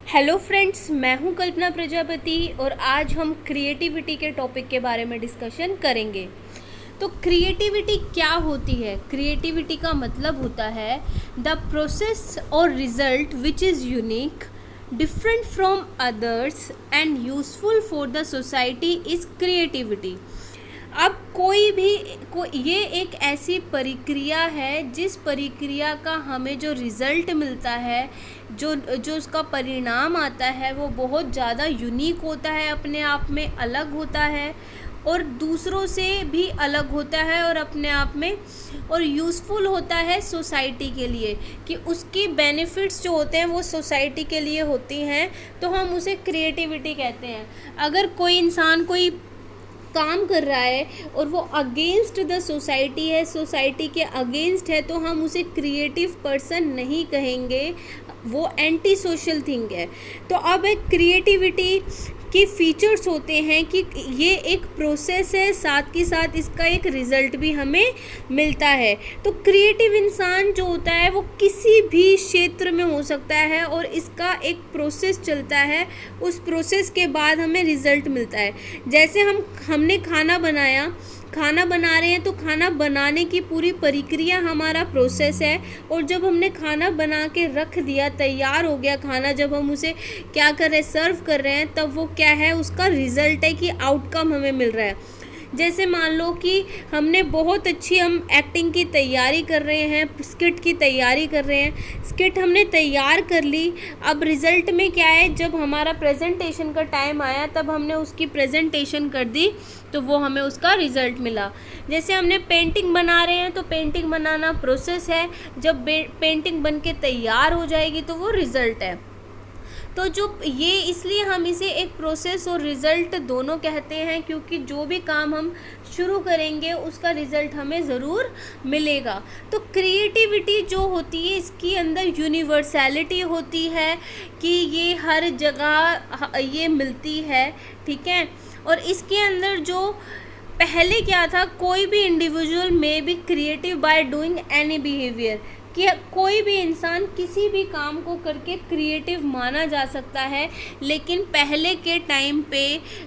Hello friends, मैं हूं कल्पना प्रजापति और आज हम क्रिएटिविटी के टॉपिक के बारे में डिस्कशन करेंगे। तो क्रिएटिविटी क्या होती है? क्रिएटिविटी का मतलब होता है द प्रोसेस और result which is unique, different from others and useful for the society is creativity. अब ये एक ऐसी प्रक्रिया है जिस प्रक्रिया का हमें जो रिज़ल्ट मिलता है, जो उसका परिणाम आता है, वो बहुत ज़्यादा यूनिक होता है, अपने आप में अलग होता है और दूसरों से भी अलग होता है और अपने आप में और यूज़फुल होता है सोसाइटी के लिए, कि उसकी बेनिफिट्स जो होते हैं वो सोसाइटी के लिए होती हैं, तो हम उसे क्रिएटिविटी कहते हैं। अगर कोई इंसान कोई काम कर रहा है और वो अगेंस्ट द सोसाइटी है, सोसाइटी के अगेंस्ट है, तो हम उसे क्रिएटिव पर्सन नहीं कहेंगे, वो एंटी सोशल थिंग है। तो अब एक क्रिएटिविटी की फीचर्स होते हैं कि ये एक प्रोसेस है, साथ के साथ इसका एक रिज़ल्ट भी हमें मिलता है। तो क्रिएटिव इंसान जो होता है वो किसी भी क्षेत्र में हो सकता है और इसका एक प्रोसेस चलता है, उस प्रोसेस के बाद हमें रिज़ल्ट मिलता है। जैसे हमने खाना बना रहे हैं, तो खाना बनाने की पूरी प्रक्रिया हमारा प्रोसेस है, और जब हमने खाना बना के रख दिया, तैयार हो गया खाना, जब हम उसे क्या कर रहे हैं, सर्व कर रहे हैं, तब वो क्या है, उसका रिज़ल्ट है कि आउटकम हमें मिल रहा है। जैसे मान लो कि हम एक्टिंग की तैयारी कर रहे हैं, स्किट की तैयारी कर रहे हैं, स्किट हमने तैयार कर ली, अब रिज़ल्ट में क्या है, जब हमारा प्रेजेंटेशन का टाइम आया तब हमने उसकी प्रेजेंटेशन कर दी, तो वो हमें उसका रिज़ल्ट मिला। जैसे हमने पेंटिंग बना रहे हैं, तो पेंटिंग बनाना प्रोसेस है, जब पेंटिंग बन के तैयार हो जाएगी तो वो रिज़ल्ट है। तो इसलिए हम इसे एक प्रोसेस और रिज़ल्ट दोनों कहते हैं, क्योंकि जो भी काम हम शुरू करेंगे उसका रिज़ल्ट हमें ज़रूर मिलेगा। तो क्रिएटिविटी जो होती है, इसके अंदर यूनिवर्सैलिटी होती है कि ये हर जगह ये मिलती है, ठीक है। और इसके अंदर जो पहले क्या था, कोई भी इंडिविजुअल में be creative by doing any behaviour, कि कोई भी इंसान किसी भी काम को करके क्रिएटिव माना जा सकता है। लेकिन पहले के टाइम पे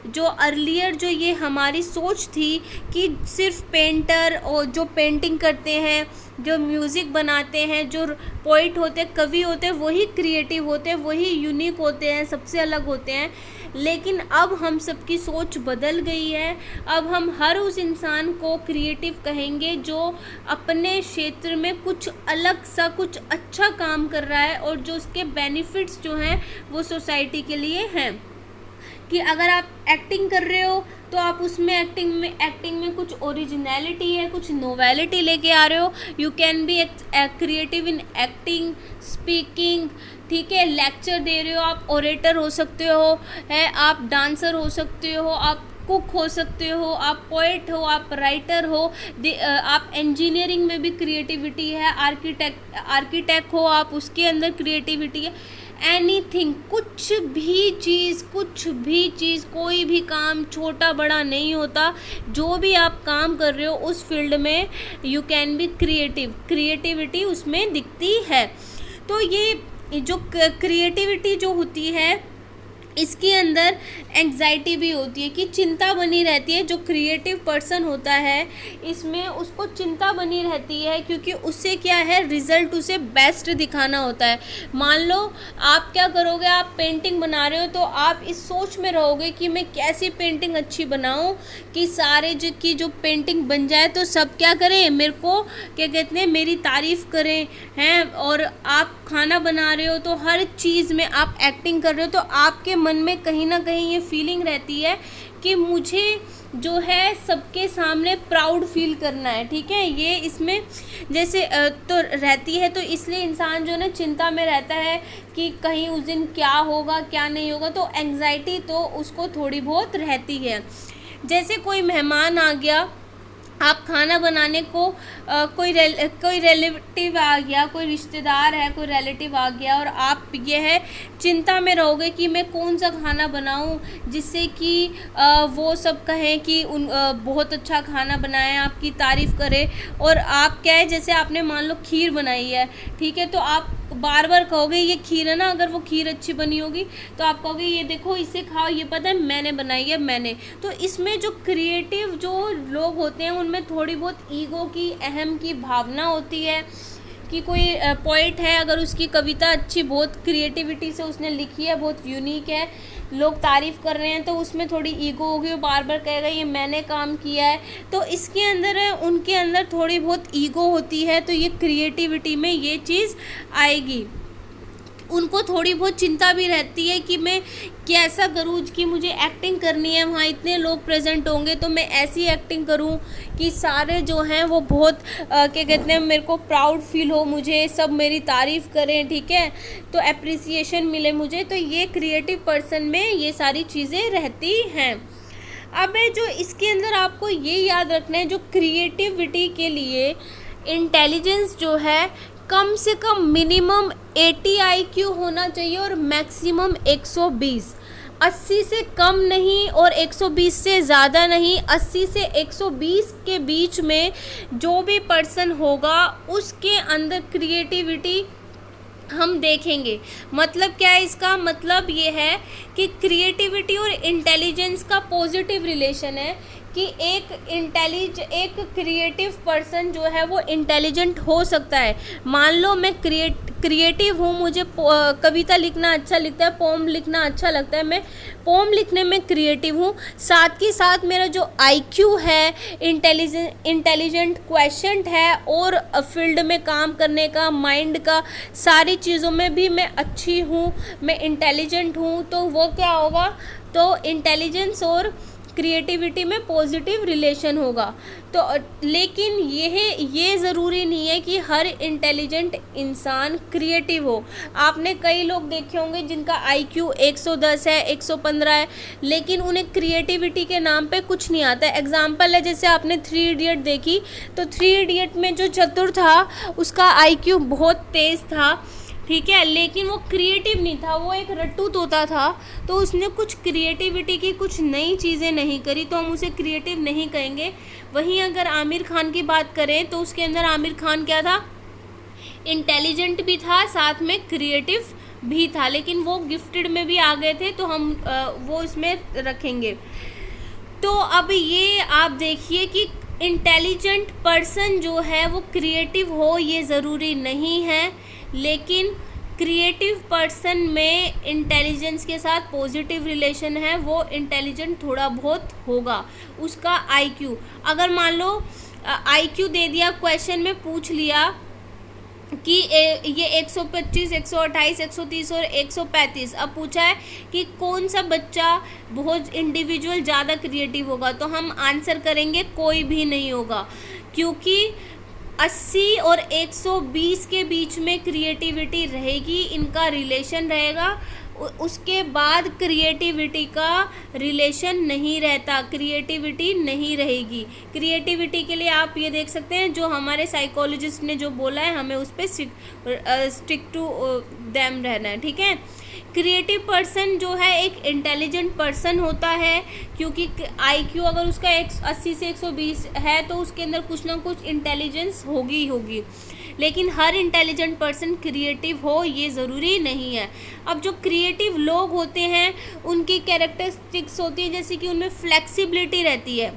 जो अर्लियर जो ये हमारी सोच थी कि सिर्फ पेंटर और जो पेंटिंग करते हैं, जो म्यूज़िक बनाते हैं, जो पोइट होते हैं, कवि होते हैं, वही क्रिएटिव होते हैं, वही यूनिक होते हैं, सबसे अलग होते हैं। लेकिन अब हम सबकी सोच बदल गई है। अब हम हर उस इंसान को क्रिएटिव कहेंगे जो अपने क्षेत्र में कुछ अलग सा, कुछ अच्छा काम कर रहा है और जो उसके बेनिफिट्स जो हैं वो सोसाइटी के लिए हैं। कि अगर आप एक्टिंग कर रहे हो तो आप उसमें एक्टिंग में कुछ ओरिजिनलिटी है, कुछ नोवेलिटी लेके आ रहे हो। You can be creative in acting, speaking, ठीक है, लेक्चर दे रहे हो, आप ओरेटर हो सकते हो, है, आप डांसर हो सकते हो, आप कुक हो सकते हो, आप पोएट हो, आप राइटर हो, आप इंजीनियरिंग में भी क्रिएटिविटी है, आर्किटेक्ट हो आप, उसके अंदर क्रिएटिविटी है। एनीथिंग, कुछ भी चीज़, कोई भी काम छोटा बड़ा नहीं होता। जो भी आप काम कर रहे हो उस फील्ड में यू कैन बी क्रिएटिविटी उसमें दिखती है। तो ये जो क्रिएटिविटी जो होती है, इसके अंदर एंग्जाइटी भी होती है, कि चिंता बनी रहती है। जो क्रिएटिव पर्सन होता है इसमें उसको चिंता बनी रहती है, क्योंकि उससे क्या है, रिज़ल्ट उसे बेस्ट दिखाना होता है। मान लो आप क्या करोगे, आप पेंटिंग बना रहे हो, तो आप इस सोच में रहोगे कि मैं कैसी पेंटिंग अच्छी बनाऊं कि सारे की जो पेंटिंग बन जाए तो सब क्या करें, मेरे को क्या कहते हैं, मेरी तारीफ़ करें, हैं। और आप खाना बना रहे हो तो हर चीज़ में आप एक्टिंग कर रहे हो, तो आपके मन में कहीं ना कहीं ये फीलिंग रहती है कि मुझे जो है सबके सामने प्राउड फील करना है, ठीक है। ये इसमें जैसे तो रहती है, तो इसलिए इंसान जो ना चिंता में रहता है कि कहीं उस दिन क्या होगा क्या नहीं होगा, तो एंग्जाइटी तो उसको थोड़ी बहुत रहती है। जैसे कोई मेहमान आ गया, आप खाना बनाने को कोई रिलेटिव आ गया, कोई रिश्तेदार है, कोई रिलेटिव आ गया और आप यह चिंता में रहोगे कि मैं कौन सा खाना बनाऊं जिससे कि वो सब कहें कि बहुत अच्छा खाना बनाया है, आपकी तारीफ़ करें। और आप क्या है, जैसे आपने मान लो खीर बनाई है, ठीक है, तो आप बार बार कहोगे ये खीर है ना, अगर वो खीर अच्छी बनी होगी तो आप कहोगे ये देखो इसे खाओ, ये पता है मैंने बनाई है, मैंने। तो इसमें जो क्रिएटिव जो लोग होते हैं उनमें थोड़ी बहुत ईगो की, अहम की भावना होती है कि कोई पोइट है, अगर उसकी कविता अच्छी, बहुत क्रिएटिविटी से उसने लिखी है, बहुत यूनिक है, लोग तारीफ़ कर रहे हैं, तो उसमें थोड़ी ईगो होगी, वो बार बार कहेगा ये मैंने काम किया है। तो इसके अंदर उनके अंदर थोड़ी बहुत ईगो होती है, तो ये क्रिएटिविटी में ये चीज़ आएगी। उनको थोड़ी बहुत चिंता भी रहती है कि मैं कैसा करूँ, कि मुझे एक्टिंग करनी है, वहाँ इतने लोग प्रेजेंट होंगे तो मैं ऐसी एक्टिंग करूँ कि सारे जो हैं वो बहुत क्या कहते हैं, मेरे को प्राउड फील हो, मुझे सब मेरी तारीफ़ करें, ठीक है, तो एप्रिसिएशन मिले मुझे। तो ये क्रिएटिव पर्सन में ये सारी चीज़ें रहती हैं। अब जो इसके अंदर आपको ये याद रखना है, जो क्रिएटिविटी के लिए इंटेलिजेंस जो है कम से कम मिनिमम 80 IQ होना चाहिए और मैक्सिमम 120। 80 से कम नहीं और 120 से ज़्यादा नहीं, 80 से 120 के बीच में जो भी पर्सन होगा उसके अंदर क्रिएटिविटी हम देखेंगे। मतलब क्या है इसका मतलब ये है कि क्रिएटिविटी और इंटेलिजेंस का पॉजिटिव रिलेशन है कि एक क्रिएटिव पर्सन जो है वो इंटेलिजेंट हो सकता है। मान लो मैं क्रिएटिव हूँ, मुझे कविता लिखना अच्छा लगता है, पोम लिखना अच्छा लगता है, मैं पोम लिखने में क्रिएटिव हूँ, साथ ही साथ मेरा जो IQ है, इंटेलिजेंट क्वेश्चन है और फील्ड में काम करने का, माइंड का, सारी चीज़ों में भी मैं अच्छी हूँ, मैं इंटेलिजेंट हूँ, तो वो क्या होगा, तो इंटेलिजेंस और क्रिएटिविटी में पॉजिटिव रिलेशन होगा। तो लेकिन ये ज़रूरी नहीं है कि हर इंटेलिजेंट इंसान क्रिएटिव हो। आपने कई लोग देखे होंगे जिनका IQ 110 है, 115 है, लेकिन उन्हें क्रिएटिविटी के नाम पे कुछ नहीं आता है। एग्जाम्पल है, जैसे आपने 3 इडियट देखी, तो 3 इडियट में जो चतुर था उसका IQ बहुत तेज़ था, ठीक है, लेकिन वो क्रिएटिव नहीं था, वो एक रट्टू तोता था, तो उसने कुछ क्रिएटिविटी की कुछ नई चीज़ें नहीं करी, तो हम उसे क्रिएटिव नहीं कहेंगे। वहीं अगर आमिर खान की बात करें तो उसके अंदर आमिर खान क्या था, इंटेलिजेंट भी था, साथ में क्रिएटिव भी था, लेकिन वो गिफ्टेड में भी आ गए थे, तो हम वो इसमें रखेंगे। तो अब ये आप देखिए कि इंटेलिजेंट पर्सन जो है वो क्रिएटिव हो ये ज़रूरी नहीं है, लेकिन क्रिएटिव पर्सन में इंटेलिजेंस के साथ पॉजिटिव रिलेशन है, वो इंटेलिजेंट थोड़ा बहुत होगा। उसका IQ, अगर मान लो IQ दे दिया, क्वेश्चन में पूछ लिया कि ये 125, 128, 130 और 135, अब पूछा है कि कौन सा बच्चा बहुत इंडिविजुअल ज़्यादा क्रिएटिव होगा, तो हम आंसर करेंगे कोई भी नहीं होगा, क्योंकि 80 और 120 के बीच में क्रिएटिविटी रहेगी, इनका रिलेशन रहेगा। उसके बाद क्रिएटिविटी का रिलेशन नहीं रहता, क्रिएटिविटी नहीं रहेगी। क्रिएटिविटी के लिए आप ये देख सकते हैं, जो हमारे साइकोलॉजिस्ट ने जो बोला है, हमें उस पर स्टिक टू देम रहना है, ठीक है। क्रिएटिव पर्सन जो है एक इंटेलिजेंट पर्सन होता है, क्योंकि IQ अगर उसका 80 से 120 है तो उसके अंदर कुछ ना कुछ इंटेलिजेंस होगी, लेकिन हर इंटेलिजेंट पर्सन क्रिएटिव हो ये ज़रूरी नहीं है। अब जो क्रिएटिव लोग होते हैं उनकी कैरेक्टरिस्टिक्स होती है, जैसे कि उनमें फ्लेक्सिबिलिटी रहती है,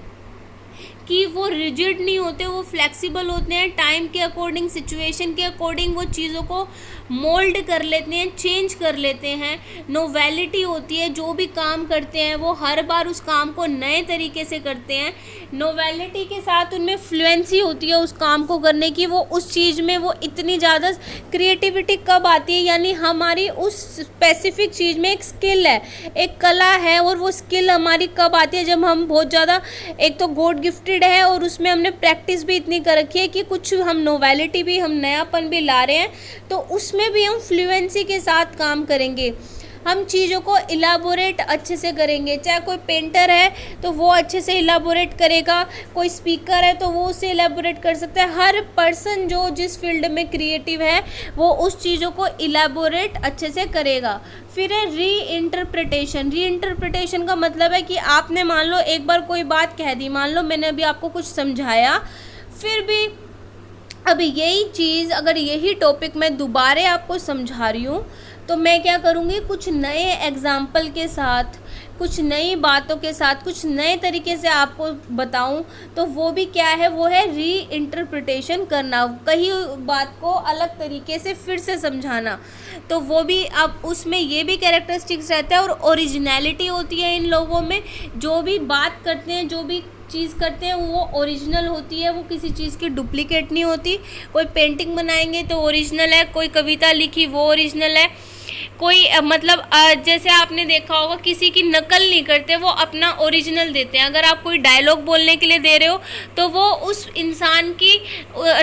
कि वो रिजिड नहीं होते, वो फ्लेक्सिबल होते हैं, टाइम के अकॉर्डिंग, सिचुएशन के अकॉर्डिंग वो चीज़ों को मोल्ड कर लेते हैं, चेंज कर लेते हैं। नोवेलिटी होती है, जो भी काम करते हैं वो हर बार उस काम को नए तरीके से करते हैं। नोवेलिटी के साथ उनमें फ्लुएंसी होती है उस काम को करने की, वो उस चीज़ में वो इतनी ज़्यादा क्रिएटिविटी कब आती है, यानी हमारी उस स्पेसिफिक चीज़ में एक स्किल है, एक कला है, और वो स्किल हमारी कब आती है, जब हम बहुत ज़्यादा, एक तो गॉड गिफ्टेड है और उसमें हमने प्रैक्टिस भी इतनी कर रखी है कि कुछ हम नोवेलिटी भी, हम नयापन भी ला रहे हैं, तो उसमें भी हम फ्लुएंसी के साथ काम करेंगे। हम चीज़ों को इलाबोरेट अच्छे से करेंगे। चाहे कोई पेंटर है तो वो अच्छे से इलाबोरेट करेगा, कोई स्पीकर है तो वो उसे इलाबोरेट कर सकता है। हर पर्सन जो जिस फील्ड में क्रिएटिव है वो उस चीज़ों को इलाबोरेट अच्छे से करेगा। फिर है री इंटरप्रिटेशन का मतलब है कि आपने मान लो एक बार कोई बात कह दी, मान लो मैंने अभी आपको कुछ समझाया, फिर भी अब यही चीज़ अगर यही टॉपिक मैं दोबारा आपको समझा रही हूँ तो मैं क्या करूँगी, कुछ नए एग्जाम्पल के साथ, कुछ नई बातों के साथ, कुछ नए तरीके से आपको बताऊं, तो वो भी क्या है, वो है री इंटरप्रिटेशन करना, कहीं बात को अलग तरीके से फिर से समझाना। तो वो भी अब उसमें ये भी कैरेक्टरिस्टिक्स रहता है और ओरिजिनलिटी होती है इन लोगों में। जो भी बात करते हैं, जो भी चीज़ करते हैं वो ओरिजिनल होती है, वो किसी चीज़ की डुप्लीकेट नहीं होती। कोई पेंटिंग बनाएंगे तो ओरिजिनल है, कोई कविता लिखी वो ओरिजिनल है, कोई मतलब जैसे आपने देखा होगा किसी की नकल नहीं करते, वो अपना ओरिजिनल देते हैं। अगर आप कोई डायलॉग बोलने के लिए दे रहे हो तो वो उस इंसान की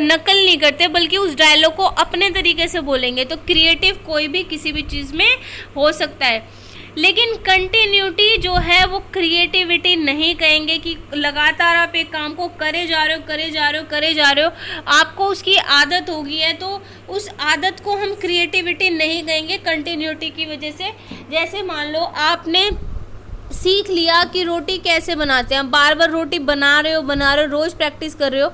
नकल नहीं करते बल्कि उस डायलॉग को अपने तरीके से बोलेंगे। तो क्रिएटिव कोई भी किसी भी चीज़ में हो सकता है, लेकिन कंटिन्यूटी जो है वो क्रिएटिविटी नहीं कहेंगे कि लगातार आप एक काम को करे जा रहे हो, आपको उसकी आदत हो गई है, तो उस आदत को हम क्रिएटिविटी नहीं कहेंगे कंटिन्यूटी की वजह से। जैसे मान लो आपने सीख लिया कि रोटी कैसे बनाते हैं, बार बार रोटी बना रहे हो, रोज़ प्रैक्टिस कर रहे हो,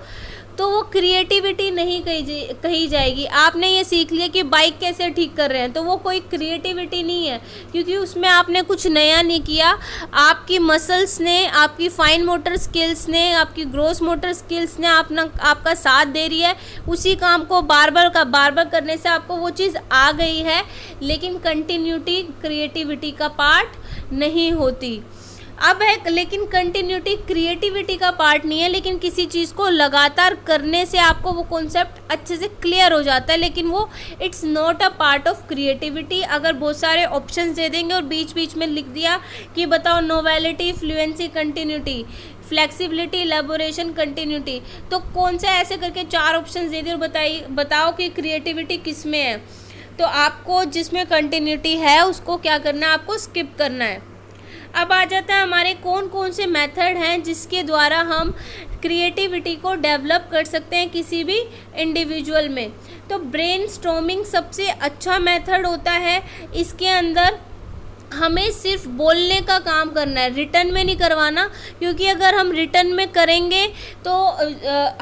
तो वो क्रिएटिविटी नहीं कही जाएगी। आपने ये सीख लिया कि बाइक कैसे ठीक कर रहे हैं, तो वो कोई क्रिएटिविटी नहीं है, क्योंकि उसमें आपने कुछ नया नहीं किया। आपकी मसल्स ने, आपकी फाइन मोटर स्किल्स ने, आपकी ग्रोस मोटर स्किल्स ने आपका साथ दे रही है। उसी काम को बार बार करने से आपको वो चीज़ आ गई है, लेकिन कंटिन्यूटी क्रिएटिविटी का पार्ट नहीं होती। अब है, लेकिन कंटिन्यूटी क्रिएटिविटी का पार्ट नहीं है, लेकिन किसी चीज़ को लगातार करने से आपको वो कॉन्सेप्ट अच्छे से क्लियर हो जाता है, लेकिन वो it's not a part of creativity. अगर बहुत सारे ऑप्शंस दे देंगे और बीच बीच में लिख दिया कि बताओ novelty, fluency, continuity, flexibility, elaboration, continuity, तो कौन सा ऐसे करके 4 ऑप्शन दे दिए और बताओ कि क्रिएटिविटी किस में है। तो आपको जिसमें कंटिन्यूटी है उसको क्या करना है, आपको स्किप करना है। अब आ जाता है हमारे कौन कौन से मेथड हैं जिसके द्वारा हम क्रिएटिविटी को डेवलप कर सकते हैं किसी भी इंडिविजुअल में। तो ब्रेनस्टॉर्मिंग सबसे अच्छा मेथड होता है। इसके अंदर हमें सिर्फ बोलने का काम करना है, रिटर्न में नहीं करवाना, क्योंकि अगर हम रिटर्न में करेंगे तो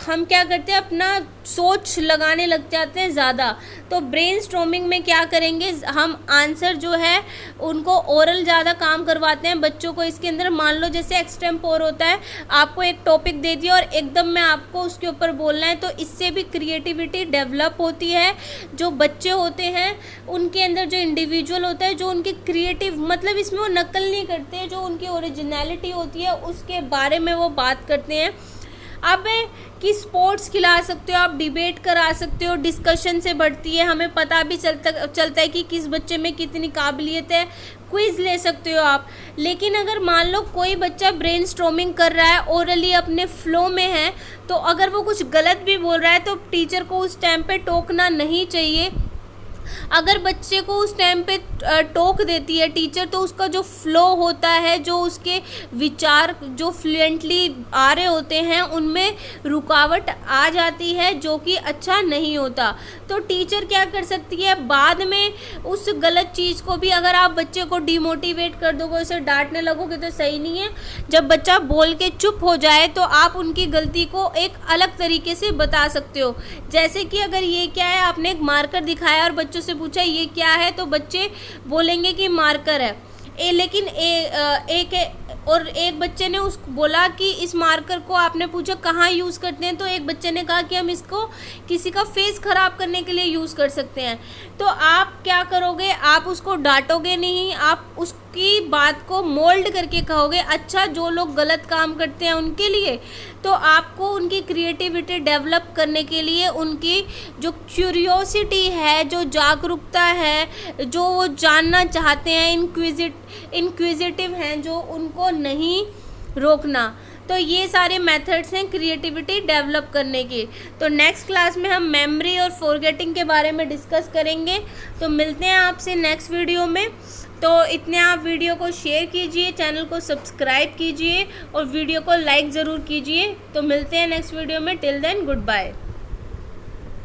हम क्या करते हैं, अपना सोच लगाने लग जाते हैं ज़्यादा। तो ब्रेनस्टॉर्मिंग में क्या करेंगे, हम आंसर जो है उनको ओरल ज़्यादा काम करवाते हैं बच्चों को। इसके अंदर मान लो जैसे एक्सटेम्पोर होता है, आपको एक टॉपिक दे दिया और एकदम में आपको उसके ऊपर बोलना है, तो इससे भी क्रिएटिविटी डेवलप होती है। जो बच्चे होते हैं उनके अंदर जो इंडिविजुअल होता है, जो उनकी क्रिएटिव मतलब इसमें वो नकल नहीं करते, जो उनकी ओरिजिनलिटी होती है उसके बारे में वो बात करते हैं। अब कि स्पोर्ट्स खिला सकते हो आप, डिबेट करा सकते हो, डिस्कशन से बढ़ती है, हमें पता भी चलता है कि किस बच्चे में कितनी काबिलियत है, क्विज़ ले सकते हो आप। लेकिन अगर मान लो कोई बच्चा ब्रेनस्टॉर्मिंग कर रहा है, ओरली अपने फ्लो में है, तो अगर वो कुछ गलत भी बोल रहा है तो टीचर को उस टाइम पे टोकना नहीं चाहिए। अगर बच्चे को उस टाइम पे टोक देती है टीचर, तो उसका जो फ्लो होता है, जो उसके विचार जो फ्लुएंटली आ रहे होते हैं, उनमें रुकावट आ जाती है, जो कि अच्छा नहीं होता। तो टीचर क्या कर सकती है, बाद में उस गलत चीज़ को भी, अगर आप बच्चे को डिमोटिवेट कर दोगे, उसे डांटने लगोगे तो सही नहीं है। जब बच्चा बोल के चुप हो जाए तो आप उनकी गलती को एक अलग तरीके से बता सकते हो। जैसे कि अगर ये क्या है, आपने एक मार्कर दिखाया और बच्चों से पूछा ये क्या है, तो बच्चे बोलेंगे कि मार्कर है। लेकिन एक बच्चे ने उसको बोला कि इस मार्कर को, आपने पूछा कहाँ यूज़ करते हैं, तो एक बच्चे ने कहा कि हम इसको किसी का फेस ख़राब करने के लिए यूज़ कर सकते हैं। तो आप क्या करोगे, आप उसको डांटोगे नहीं, आप उसकी बात को मोल्ड करके कहोगे अच्छा जो लोग गलत काम करते हैं उनके लिए। तो आपको उनकी क्रिएटिविटी डेवलप करने के लिए उनकी जो क्यूरियोसिटी है, जो जागरूकता है, जो वो जानना चाहते हैं, इंक्विजिटिव हैं, जो उनको नहीं रोकना। तो ये सारे मेथड्स हैं क्रिएटिविटी डेवलप करने के। तो नेक्स्ट क्लास में हम मेमोरी और फॉरगेटिंग के बारे में डिस्कस करेंगे। तो मिलते हैं आपसे नेक्स्ट वीडियो में। तो इतने आप वीडियो को शेयर कीजिए, चैनल को सब्सक्राइब कीजिए और वीडियो को लाइक ज़रूर कीजिए। तो मिलते हैं नेक्स्ट वीडियो में। Till then good bye.